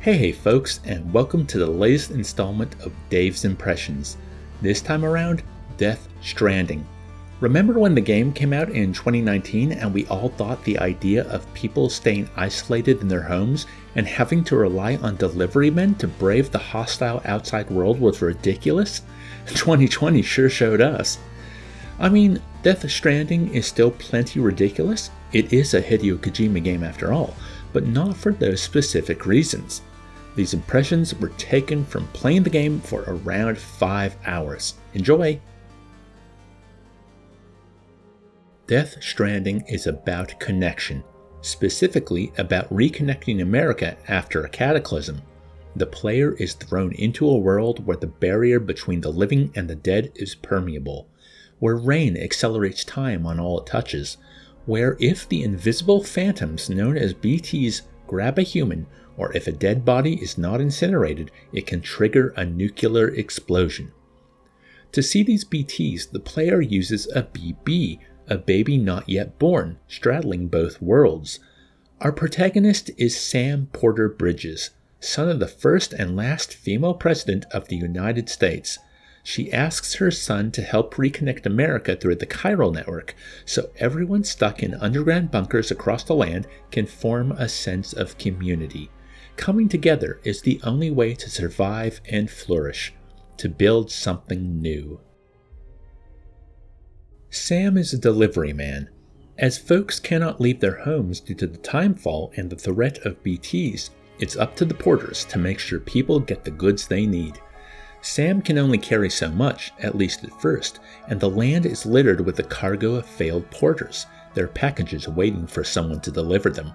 Hey folks, and welcome to the latest installment of Dave's Impressions. This time around, Death Stranding. Remember when the game came out in 2019 and we all thought the idea of people staying isolated in their homes and having to rely on delivery men to brave the hostile outside world was ridiculous? 2020 sure showed us. I mean, Death Stranding is still plenty ridiculous. It is a Hideo Kojima game after all, but not for those specific reasons. These impressions were taken from playing the game for around 5 hours. Enjoy! Death Stranding is about connection, specifically about reconnecting America after a cataclysm. The player is thrown into a world where the barrier between the living and the dead is permeable, where rain accelerates time on all it touches, where if the invisible phantoms known as BTs grab a human, or if a dead body is not incinerated, it can trigger a nuclear explosion. To see these BTs, the player uses a BB, a baby not yet born, straddling both worlds. Our protagonist is Sam Porter Bridges, son of the first and last female president of the United States. She asks her son to help reconnect America through the chiral network, so everyone stuck in underground bunkers across the land can form a sense of community. Coming together is the only way to survive and flourish, to build something new. Sam is a delivery man. As folks cannot leave their homes due to the timefall and the threat of BTs, it's up to the porters to make sure people get the goods they need. Sam can only carry so much, at least at first, and the land is littered with a cargo of failed porters, their packages waiting for someone to deliver them.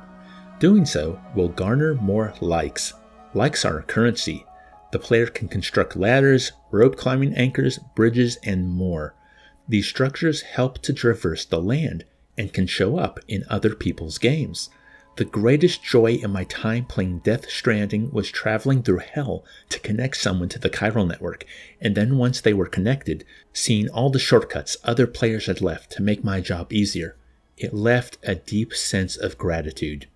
Doing so will garner more likes. Likes are a currency. The player can construct ladders, rope climbing anchors, bridges, and more. These structures help to traverse the land and can show up in other people's games. The greatest joy in my time playing Death Stranding was traveling through hell to connect someone to the chiral network, and then once they were connected, seeing all the shortcuts other players had left to make my job easier. It left a deep sense of gratitude.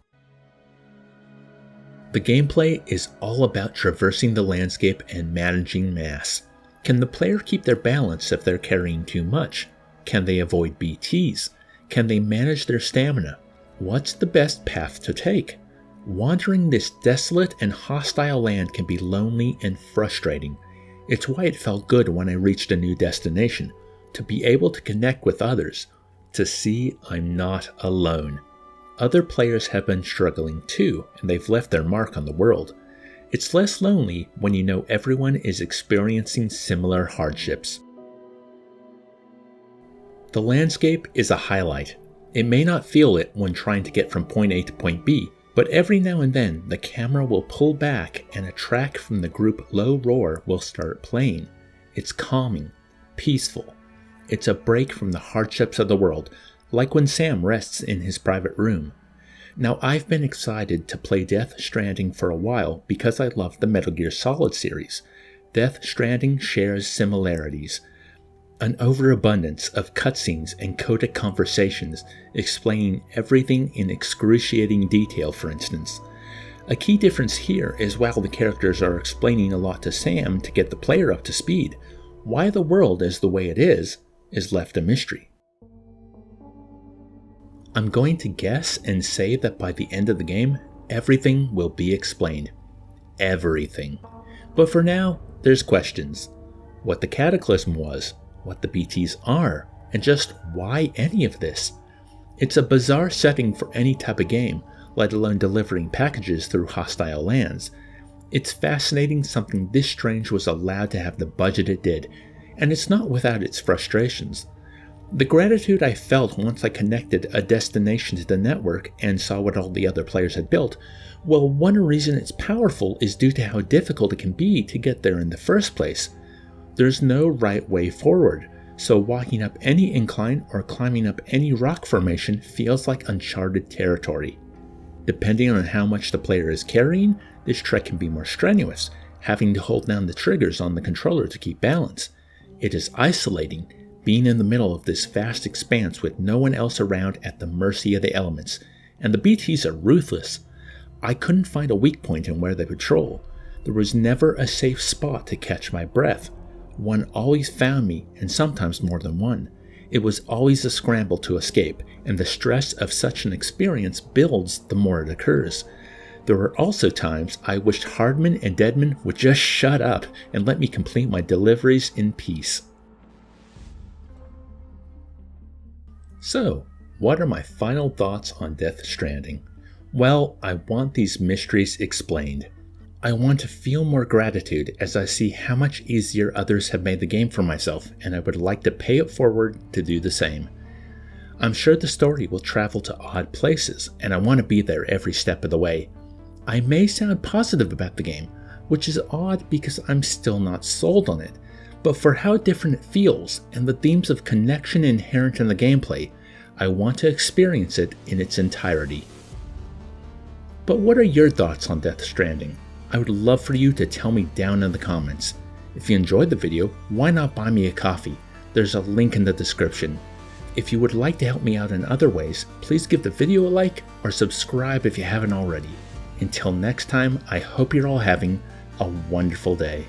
The gameplay is all about traversing the landscape and managing mass. Can the player keep their balance if they're carrying too much? Can they avoid BTs? Can they manage their stamina? What's the best path to take? Wandering this desolate and hostile land can be lonely and frustrating. It's why it felt good when I reached a new destination, to be able to connect with others, to see I'm not alone. Other players have been struggling too, and they've left their mark on the world. It's less lonely when you know everyone is experiencing similar hardships. The landscape is a highlight. It may not feel it when trying to get from point A to point B, but every now and then the camera will pull back and a track from the group Low Roar will start playing. It's calming, peaceful. It's a break from the hardships of the world, like when Sam rests in his private room. Now, I've been excited to play Death Stranding for a while because I love the Metal Gear Solid series. Death Stranding shares similarities. An overabundance of cutscenes and codec conversations explaining everything in excruciating detail, for instance. A key difference here is while the characters are explaining a lot to Sam to get the player up to speed, why the world is the way it is left a mystery. I'm going to guess and say that by the end of the game, everything will be explained. Everything. But for now, there's questions. What the cataclysm was, what the BTs are, and just why any of this. It's a bizarre setting for any type of game, let alone delivering packages through hostile lands. It's fascinating something this strange was allowed to have the budget it did, and it's not without its frustrations. The gratitude I felt once I connected a destination to the network and saw what all the other players had built, well, one reason it's powerful is due to how difficult it can be to get there in the first place. There's no right way forward, so walking up any incline or climbing up any rock formation feels like uncharted territory. Depending on how much the player is carrying, this trek can be more strenuous, having to hold down the triggers on the controller to keep balance. It is isolating, being in the middle of this vast expanse with no one else around at the mercy of the elements, and the BTs are ruthless. I couldn't find a weak point in where they patrol. There was never a safe spot to catch my breath. One always found me, and sometimes more than one. It was always a scramble to escape, and the stress of such an experience builds the more it occurs. There were also times I wished Hardman and Deadman would just shut up and let me complete my deliveries in peace. So, what are my final thoughts on Death Stranding? Well, I want these mysteries explained. I want to feel more gratitude as I see how much easier others have made the game for myself, and I would like to pay it forward to do the same. I'm sure the story will travel to odd places, and I want to be there every step of the way. I may sound positive about the game, which is odd because I'm still not sold on it, but for how different it feels and the themes of connection inherent in the gameplay, I want to experience it in its entirety. But what are your thoughts on Death Stranding? I would love for you to tell me down in the comments. If you enjoyed the video, why not buy me a coffee? There's a link in the description. If you would like to help me out in other ways, please give the video a like or subscribe if you haven't already. Until next time, I hope you're all having a wonderful day.